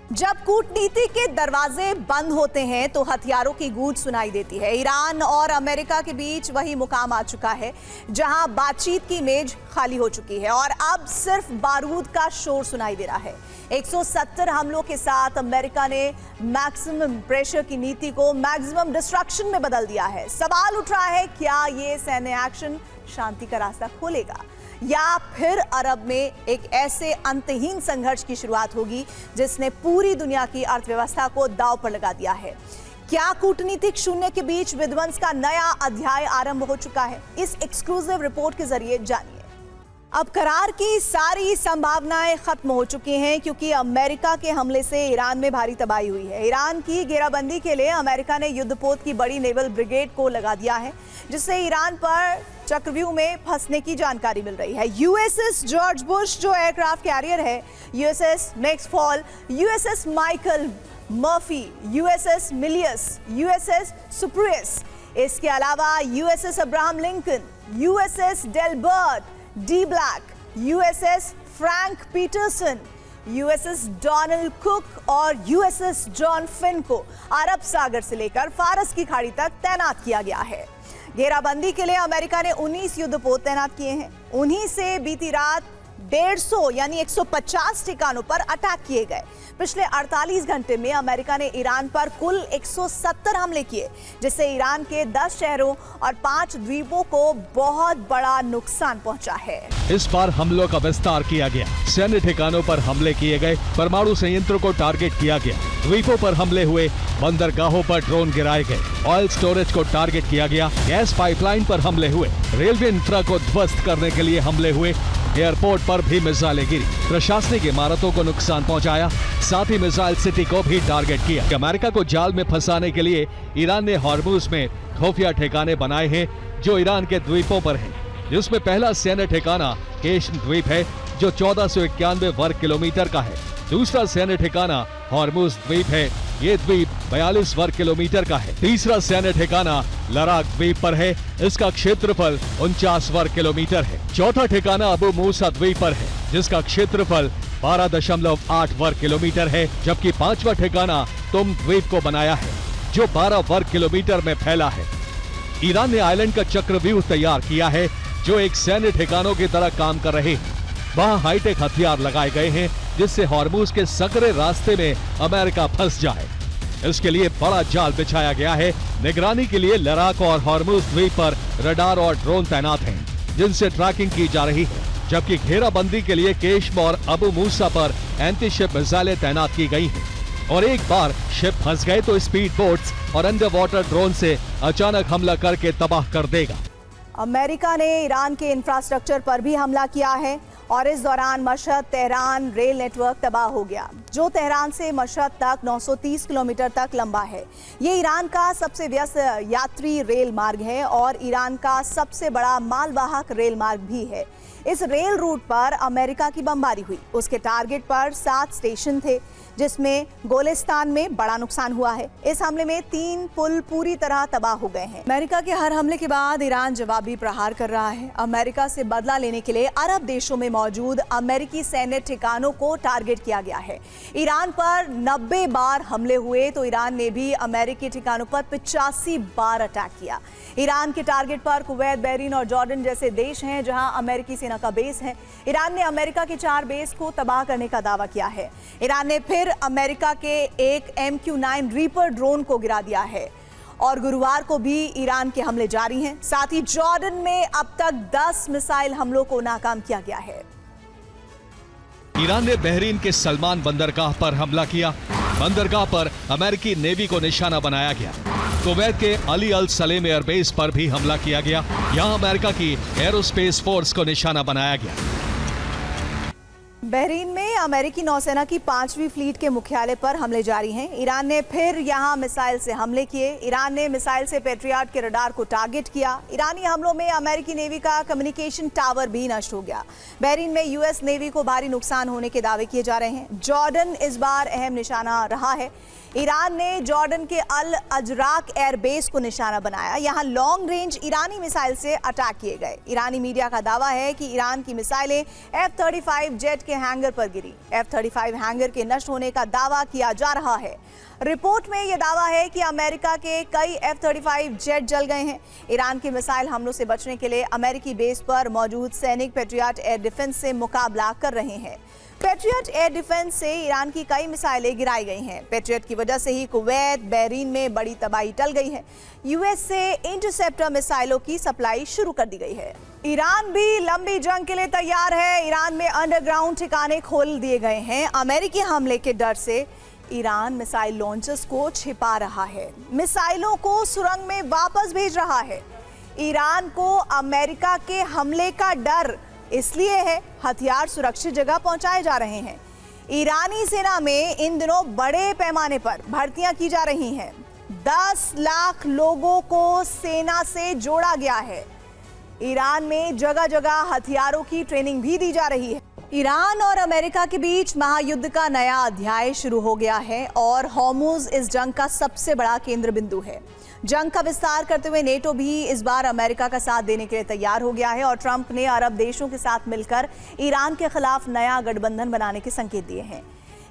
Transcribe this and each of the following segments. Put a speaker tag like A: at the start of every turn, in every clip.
A: जब कूटनीति के दरवाजे बंद होते हैं तो हथियारों की गूंज सुनाई देती है। ईरान और अमेरिका के बीच वही मुकाम आ चुका है जहां बातचीत की मेज खाली हो चुकी है और अब सिर्फ बारूद का शोर सुनाई दे रहा है। 170 हमलों के साथ अमेरिका ने मैक्सिमम प्रेशर की नीति को मैक्सिमम डिस्ट्रक्शन में बदल दिया है। सवाल उठ रहा है, क्या ये सैन्य एक्शन शांति का रास्ता खोलेगा या फिर अरब में एक ऐसे अंतहीन संघर्ष की शुरुआत होगी जिसने पूरी दुनिया की अर्थव्यवस्था को दांव पर लगा दिया है। क्या कूटनीतिक शून्य के बीच विध्वंस का नया अध्याय आरंभ हो चुका है? इस एक्सक्लूसिव रिपोर्ट के जरिए जानिए। अब करार की सारी संभावनाएं खत्म हो चुकी हैं क्योंकि अमेरिका के हमले से ईरान में भारी तबाही हुई है। ईरान की घेराबंदी के लिए अमेरिका ने युद्धपोत की बड़ी नेवल ब्रिगेड को लगा दिया है, जिससे ईरान पर चक्रव्यूह में फंसने की जानकारी मिल रही है। यूएसएस जॉर्ज बुश जो एयरक्राफ्ट कैरियर है, USS McFaul, USS Michael Murphy, USS Milius, USS सुप्रियस, इसके अलावा USS Abraham Lincoln, USS Delbert D Black, USS Frank Petersen, USS Donald Cook और यूएसएस जॉन फिन को अरब सागर से लेकर फारस की खाड़ी तक तैनात किया गया है। घेराबंदी के लिए अमेरिका ने 19 युद्धपोत तैनात किए हैं। उन्हीं से बीती रात 150 यानी 150 ठिकानों पर अटैक किए गए। पिछले 48 घंटे में अमेरिका ने ईरान पर कुल 170 हमले किए, जिससे ईरान के 10 शहरों और 5 द्वीपों को बहुत बड़ा नुकसान पहुंचा है।
B: इस बार हमलों का विस्तार किया गया। सैन्य ठिकानों पर हमले किए गए, परमाणु संयंत्रों को टारगेट किया गया, द्वीपों पर हमले हुए, बंदरगाहों पर ड्रोन गिराए गए, ऑयल स्टोरेज को टारगेट किया गया, गैस पाइपलाइन पर हमले हुए, रेलवे इंफ्रा को ध्वस्त करने के लिए हमले हुए, एयरपोर्ट पर भी मिसाइलें गिरी, प्रशासनिक इमारतों को नुकसान पहुंचाया, साथ ही मिसाइल सिटी को भी टारगेट किया। अमेरिका को जाल में फंसाने के लिए ईरान ने हॉर्मुज में खुफिया ठिकाने बनाए हैं जो ईरान के द्वीपों पर हैं, जिसमें पहला सैन्य ठिकाना केश्म द्वीप है जो 1491 वर्ग किलोमीटर का है। दूसरा सैन्य ठिकाना हॉर्मुज द्वीप है, ये द्वीप 42 वर्ग किलोमीटर का है। तीसरा सैन्य ठिकाना लराक द्वीप पर है, इसका क्षेत्रफल 49 वर्ग किलोमीटर है। चौथा ठिकाना अबू मूसा द्वीप पर है, जिसका क्षेत्रफल 12.8 वर्ग किलोमीटर है, जबकि पांचवा ठिकाना तुम द्वीप को बनाया है जो 12 वर्ग किलोमीटर में फैला है। ईरान ने आइलैंड का चक्रव्यूह तैयार किया है जो एक सैन्य ठिकानों की तरह काम कर रहे हैं। वहाँ हाईटेक हथियार लगाए गए हैं जिससे हॉर्मुज के सकरे रास्ते में अमेरिका फंस जाए। इसके लिए बड़ा जाल बिछाया गया है। निगरानी के लिए लराक और हॉर्मुज द्वीप पर रडार और ड्रोन तैनात हैं जिनसे ट्रैकिंग की जा रही है, जबकि घेराबंदी के लिए केश्म और अबू मूसा पर एंटी शिप मिसाइलें तैनात की गई हैं। और एक बार शिप फंस गए तो स्पीड बोट्स और अंडर वाटर ड्रोन से अचानक हमला करके तबाह कर देगा।
A: अमेरिका ने ईरान के इंफ्रास्ट्रक्चर पर भी हमला किया है और इस दौरान मशहद तेहरान रेल नेटवर्क तबाह हो गया, जो तेहरान से मशहद तक 930 किलोमीटर तक लंबा है। ये ईरान का सबसे व्यस्त यात्री रेल मार्ग है और ईरान का सबसे बड़ा मालवाहक रेल मार्ग भी है। इस रेल रूट पर अमेरिका की बमबारी हुई। उसके टारगेट पर 7 स्टेशन थे, जिसमें गोलिस्तान में बड़ा नुकसान हुआ है। इस हमले में 3 पुल पूरी तरह तबाह हो गए हैं। अमेरिका के हर हमले के बाद ईरान जवाबी प्रहार कर रहा है। अमेरिका से बदला लेने के लिए अरब देशों में मौजूद अमेरिकी सैन्य ठिकानों को टारगेट किया गया है। ईरान पर 90 बार हमले हुए तो ईरान ने भी अमेरिकी ठिकानों पर 85 बार अटैक किया। ईरान के टारगेट पर कुवैत, बहरीन और जॉर्डन जैसे देश हैं जहां अमेरिकी सेना का बेस है। ईरान ने अमेरिका के 4 बेस को तबाह करने का दावा किया है। ईरान ने फिर अमेरिका के एक MQ-9 रीपर ड्रोन को गिरा दिया है और गुरुवार को भी ईरान के हमले जारी हैं। साथ ही जॉर्डन में अब तक 10 मिसाइल हमलों को नाकाम किया गया है।
B: ईरान ने बहरीन के सलमान बंदरगाह पर हमला किया। बंदरगाह पर अमेरिकी नेवी को निशाना बनाया गया। कुवैत के अली अल सलेम एयरबेस पर भी हमला किया गया। यहां अमेरिका की एरोस्पेस फोर्स को निशाना बनाया गया।
A: बहरीन में अमेरिकी नौसेना की 5वीं फ्लीट के मुख्यालय पर हमले जारी हैं। ईरान ने फिर यहां मिसाइल से हमले किए। ईरान ने मिसाइल से पेट्रियट के रडार को टारगेट किया। ईरानी हमलों में अमेरिकी नेवी का कम्युनिकेशन टावर भी नष्ट हो गया। बहरीन में यूएस नेवी को भारी नुकसान होने के दावे किए जा रहे हैं। जॉर्डन इस बार अहम निशाना रहा है। ईरान ने जॉर्डन के अल अजराक एयरबेस को निशाना बनाया। यहां लॉन्ग रेंज ईरानी मिसाइल से अटैक किए गए। ईरानी मीडिया का दावा है कि ईरान की मिसाइलें F-35 जेट के हैंगर पर गिरी। मिली। F-35 हैंगर के नष्ट होने का दावा किया जा रहा है। रिपोर्ट में यह दावा है कि अमेरिका के कई F-35 जेट जल गए हैं। ईरान के मिसाइल हमलों से बचने के लिए अमेरिकी बेस पर मौजूद सैनिक पेट्रियट एयर डिफेंस से मुकाबला कर रहे हैं। पेट्रियट एयर डिफेंस से ईरान की कई मिसाइलें गिराई गई हैं। पेट्रियट की वजह से ही कुवैत, बहरीन में बड़ी तबाही टल गई है। यूएस से इंटरसेप्टर मिसाइलों की सप्लाई शुरू कर दी गई है। ईरान भी लंबी जंग के लिए तैयार है। ईरान में अंडरग्राउंड ठिकाने खोल दिए गए हैं। अमेरिकी हमले के डर से ईरान मिसाइल लॉन्चर्स को छिपा रहा है, मिसाइलों को सुरंग में वापस भेज रहा है। ईरान को अमेरिका के हमले का डर इसलिए है, हथियार सुरक्षित जगह पहुंचाए जा रहे हैं। ईरानी सेना में इन दिनों बड़े पैमाने पर भर्तियां की जा रही हैं। 10 लाख लोगों को सेना से जोड़ा गया है। ईरान में जगह जगह हथियारों की ट्रेनिंग भी दी जा रही है। ईरान और अमेरिका के बीच महायुद्ध का नया अध्याय शुरू हो गया है और हॉर्मुज़ इस जंग का सबसे बड़ा केंद्र बिंदु है। जंग का विस्तार करते हुए नेटो भी इस बार अमेरिका का साथ देने के लिए तैयार हो गया है और ट्रंप ने अरब देशों के साथ मिलकर ईरान के खिलाफ नया गठबंधन बनाने के संकेत दिए हैं।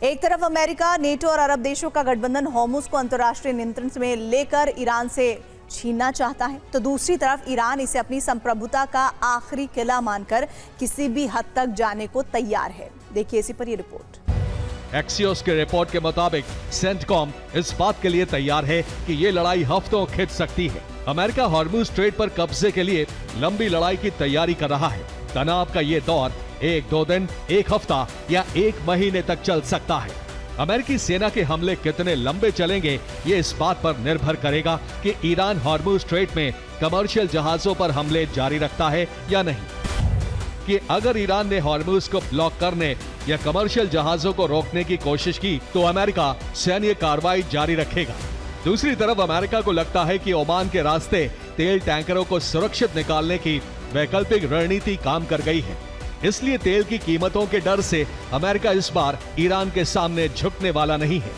A: एक तरफ अमेरिका, नेटो और अरब देशों का गठबंधन हॉर्मुज़ को अंतर्राष्ट्रीय नियंत्रण में लेकर ईरान से छीनना चाहता है, तो दूसरी तरफ ईरान इसे अपनी संप्रभुता का आखिरी किला मानकर किसी भी हद तक जाने को तैयार है। देखिए इसी पर ये रिपोर्ट।
B: एक्सियोस के रिपोर्ट के मुताबिक सेंटकॉम इस बात के लिए तैयार है कि ये लड़ाई हफ्तों खिंच सकती है। अमेरिका हॉर्मुज़ स्ट्रेट पर कब्जे के लिए लंबी लड़ाई की तैयारी कर रहा है। तनाव का ये दौर 1-2 दिन, 1 हफ्ता या 1 महीने तक चल सकता है। अमेरिकी सेना के हमले कितने लंबे चलेंगे, ये इस बात पर निर्भर करेगा कि ईरान हॉर्मुज़ स्ट्रेट में कमर्शियल जहाजों पर हमले जारी रखता है या नहीं। कि अगर ईरान ने हॉर्मुज़ को ब्लॉक करने या कमर्शियल जहाजों को रोकने की कोशिश की तो अमेरिका सैन्य कार्रवाई जारी रखेगा। दूसरी तरफ अमेरिका को लगता है कि ओमान के रास्ते तेल टैंकरों को सुरक्षित निकालने की वैकल्पिक रणनीति काम कर गई है। इसलिए तेल की कीमतों के डर से अमेरिका इस बार ईरान के सामने झुकने वाला नहीं है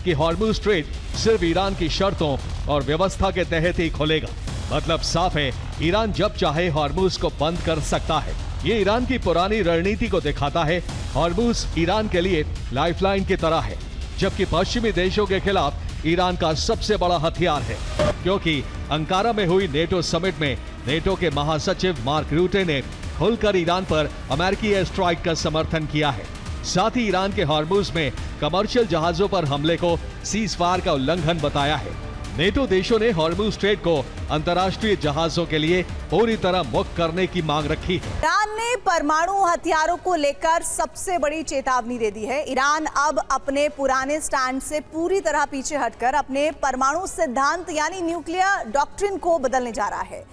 B: कि हॉर्मुज़ स्ट्रेट सिर्फ ईरान की शर्तों और व्यवस्था के तहत ही खुलेगा। मतलब साफ है, ईरान जब चाहे हॉर्मुज़ को बंद कर सकता है। ये ईरान की पुरानी रणनीति को दिखाता है। हॉर्मुज़ ईरान के लिए लाइफलाइन की तरह है, जबकि पश्चिमी देशों के खिलाफ ईरान का सबसे बड़ा हथियार है। क्योंकि अंकारा में हुई नेटो समिट में नेटो के महासचिव मार्क रूटे ने खुलकर ईरान पर अमेरिकी एयर स्ट्राइक का समर्थन किया है। साथ ही ईरान के हॉर्मुज़ में कमर्शियल जहाजों पर हमले को सीज़फायर का उल्लंघन बताया है। नेटो देशों ने हॉर्मुज़ स्ट्रेट को अंतर्राष्ट्रीय जहाजों के लिए पूरी तरह मुक्त करने की मांग रखी है।
A: ईरान ने परमाणु हथियारों को लेकर सबसे बड़ी चेतावनी दे दी है। ईरान अब अपने पुराने स्टैंड से पूरी तरह पीछे हटकर अपने परमाणु सिद्धांत यानी न्यूक्लियर डॉक्ट्रिन को बदलने जा रहा है।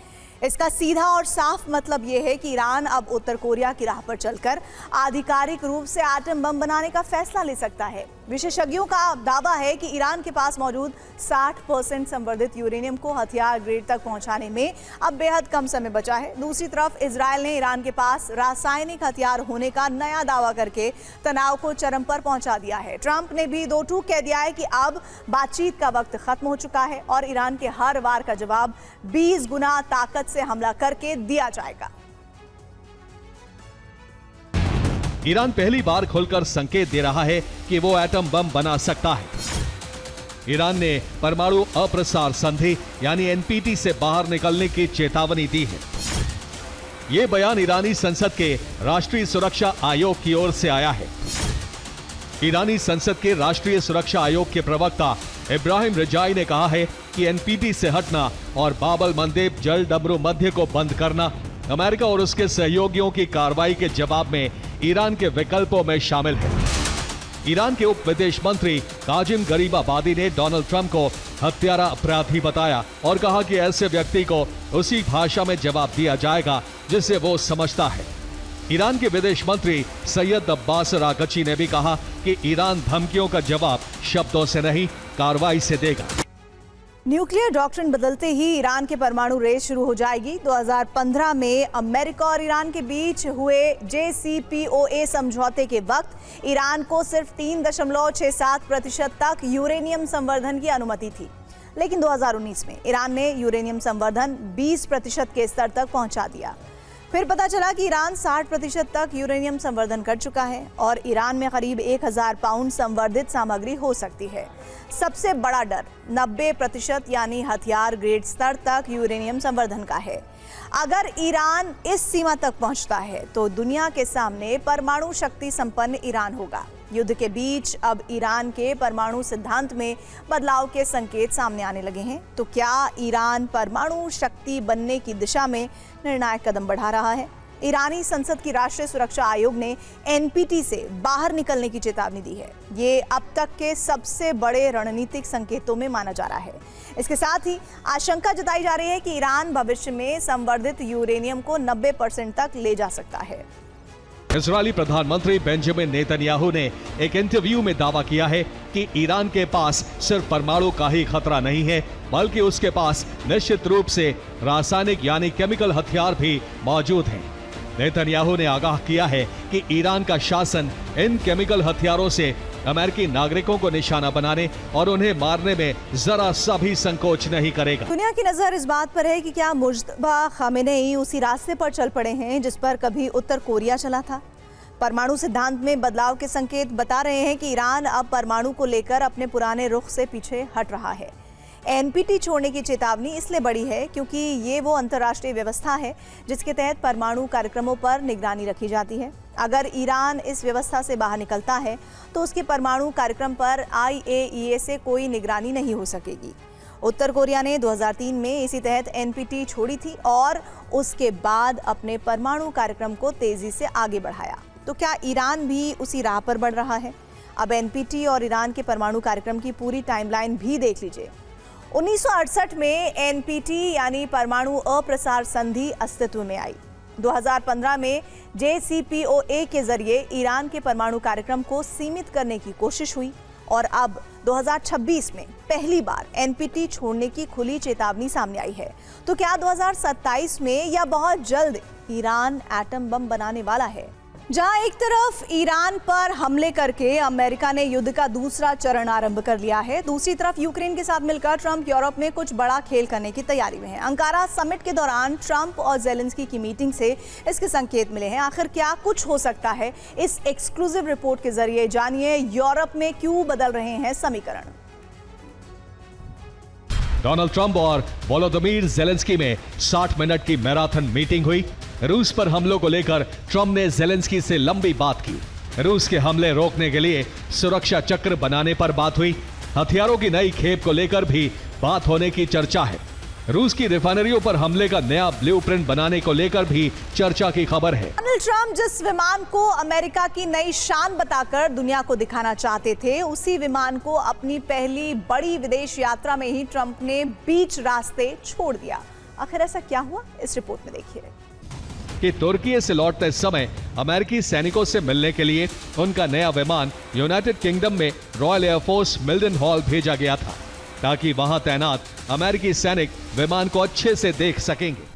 A: इसका सीधा और साफ मतलब यह है कि ईरान अब उत्तर कोरिया की राह पर चलकर आधिकारिक रूप से एटम बम बनाने का फैसला ले सकता है। विशेषज्ञों का दावा है कि ईरान के पास मौजूद 60% संवर्धित यूरेनियम को हथियार ग्रेड तक पहुंचाने में अब बेहद कम समय बचा है। दूसरी तरफ इजरायल ने ईरान के पास रासायनिक हथियार होने का नया दावा करके तनाव को चरम पर पहुंचा दिया है। ट्रंप ने भी दो टूक कह दिया है कि अब बातचीत का वक्त खत्म हो चुका है और ईरान के हर वार का जवाब 20 गुना ताकत से हमला करके दिया जाएगा।
B: ईरान पहली बार खुलकर संकेत दे रहा है कि वो एटम बम बना सकता है। ईरान ने परमाणु अप्रसार संधि यानी एनपीटी से बाहर निकलने की चेतावनी दी है। ये बयान ईरानी संसद के राष्ट्रीय सुरक्षा आयोग की ओर से आया है। ईरानी संसद के राष्ट्रीय सुरक्षा आयोग के प्रवक्ता इब्राहिम रिजाई ने कहा है कि एनपीटी से हटना और बाबल मंदेब जल डमरू मध्य को बंद करना अमेरिका और उसके सहयोगियों की कार्रवाई के जवाब में ईरान के विकल्पों में शामिल है। ईरान के उप विदेश मंत्री काजिम गरीबाबादी ने डोनाल्ड ट्रंप को हत्यारा अपराधी बताया और कहा कि ऐसे व्यक्ति को उसी भाषा में जवाब दिया जाएगा जिसे वो समझता है। ईरान के विदेश मंत्री सैयद अब्बास अरागची ने भी कहा कि ईरान धमकियों का जवाब शब्दों से नहीं, कार्रवाई से देगा।
A: न्यूक्लियर डॉक्ट्रिन बदलते ही ईरान के परमाणु रेस शुरू हो जाएगी। 2015 में अमेरिका और ईरान के बीच हुए JCPOA समझौते के वक्त ईरान को सिर्फ 3.67% तक यूरेनियम संवर्धन की अनुमति थी, लेकिन 2019 में ईरान ने यूरेनियम संवर्धन 20% के स्तर तक पहुंचा दिया। फिर पता चला कि ईरान 60% तक यूरेनियम संवर्धन कर चुका है और ईरान में करीब 1000 पाउंड संवर्धित सामग्री हो सकती है। सबसे बड़ा डर 90% यानी हथियार ग्रेड स्तर तक यूरेनियम संवर्धन का है। अगर ईरान इस सीमा तक पहुंचता है तो दुनिया के सामने परमाणु शक्ति संपन्न ईरान होगा। युद्ध के बीच अब ईरान के परमाणु सिद्धांत में बदलाव के संकेत सामने आने लगे हैं। तो क्या ईरान परमाणु शक्ति बनने की दिशा में निर्णायक कदम बढ़ा रहा है? ईरानी संसद की राष्ट्रीय सुरक्षा आयोग ने एनपीटी से बाहर निकलने की चेतावनी दी है। ये अब तक के सबसे बड़े रणनीतिक संकेतों में माना जा रहा है। इसके साथ ही आशंका जताई जा रही है कि ईरान भविष्य में संवर्धित यूरेनियम को 90% तक ले जा सकता है।
B: इजरायली प्रधानमंत्री बेंजामिन नेतन्याहू ने एक इंटरव्यू में दावा किया है कि ईरान के पास सिर्फ परमाणु का ही खतरा नहीं है, बल्कि उसके पास निश्चित रूप से रासायनिक यानी केमिकल हथियार भी मौजूद हैं। नेतन्याहू ने आगाह किया है कि ईरान का शासन इन केमिकल हथियारों से अमेरिकी नागरिकों को निशाना बनाने और उन्हें मारने में जरा सा भी संकोच नहीं करेगा।
A: दुनिया की नजर इस बात पर है कि क्या मुज्तबा खामेनेई उसी रास्ते पर चल पड़े हैं जिस पर कभी उत्तर कोरिया चला था। परमाणु सिद्धांत में बदलाव के संकेत बता रहे हैं कि ईरान अब परमाणु को लेकर अपने पुराने रुख से पीछे हट रहा है। एनपीटी छोड़ने की चेतावनी इसलिए बड़ी है क्योंकि ये वो अंतर्राष्ट्रीय व्यवस्था है जिसके तहत परमाणु कार्यक्रमों पर निगरानी रखी जाती है। अगर ईरान इस व्यवस्था से बाहर निकलता है तो उसके परमाणु कार्यक्रम पर IAEA से कोई निगरानी नहीं हो सकेगी। उत्तर कोरिया ने 2003 में इसी तहत एनपीटी छोड़ी थी और उसके बाद अपने परमाणु कार्यक्रम को तेजी से आगे बढ़ाया। तो क्या ईरान भी उसी राह पर बढ़ रहा है? अब एनपीटी और ईरान के परमाणु कार्यक्रम की पूरी टाइमलाइन भी देख लीजिए। 1968 में एनपीटी यानी परमाणु अप्रसार संधि अस्तित्व में आई। 2015 में JCPOA के जरिए ईरान के परमाणु कार्यक्रम को सीमित करने की कोशिश हुई और अब 2026 में पहली बार एनपीटी छोड़ने की खुली चेतावनी सामने आई है। तो क्या 2027 में या बहुत जल्द ईरान एटम बम बनाने वाला है? जहां एक तरफ ईरान पर हमले करके अमेरिका ने युद्ध का दूसरा चरण आरंभ कर लिया है, दूसरी तरफ यूक्रेन के साथ मिलकर ट्रंप यूरोप में कुछ बड़ा खेल करने की तैयारी में है। अंकारा समिट के दौरान ट्रंप और ज़ेलेंस्की की मीटिंग से इसके संकेत मिले हैं। आखिर क्या कुछ हो सकता है? इस एक्सक्लूसिव रिपोर्ट के जरिए जानिए यूरोप में क्यों बदल रहे हैं समीकरण।
B: डोनाल्ड ट्रंप और वोलोदिमीर ज़ेलेंस्की में 60 मिनट की मैराथन मीटिंग हुई। रूस पर हमलों को लेकर ट्रंप ने ज़ेलेंस्की से लंबी बात की। रूस के हमले रोकने के लिए सुरक्षा चक्र बनाने पर बात हुई। हथियारों की नई खेप को लेकर भी बात होने की चर्चा है। रूस की रिफाइनरियों पर हमले का नया ब्लूप्रिंट बनाने को लेकर भी चर्चा की खबर है।
A: डोनाल्ड ट्रंप जिस विमान को अमेरिका की नई शान बताकर दुनिया को दिखाना चाहते थे, उसी विमान को अपनी पहली बड़ी विदेश यात्रा में ही ट्रंप ने बीच रास्ते छोड़ दिया। आखिर ऐसा क्या हुआ? इस रिपोर्ट में देखिए
B: कि तुर्की से लौटते समय अमेरिकी सैनिकों से मिलने के लिए उनका नया विमान यूनाइटेड किंगडम में रॉयल एयरफोर्स मिल्टन हॉल भेजा गया था ताकि वहां तैनात अमेरिकी सैनिक विमान को अच्छे से देख सकेंगे।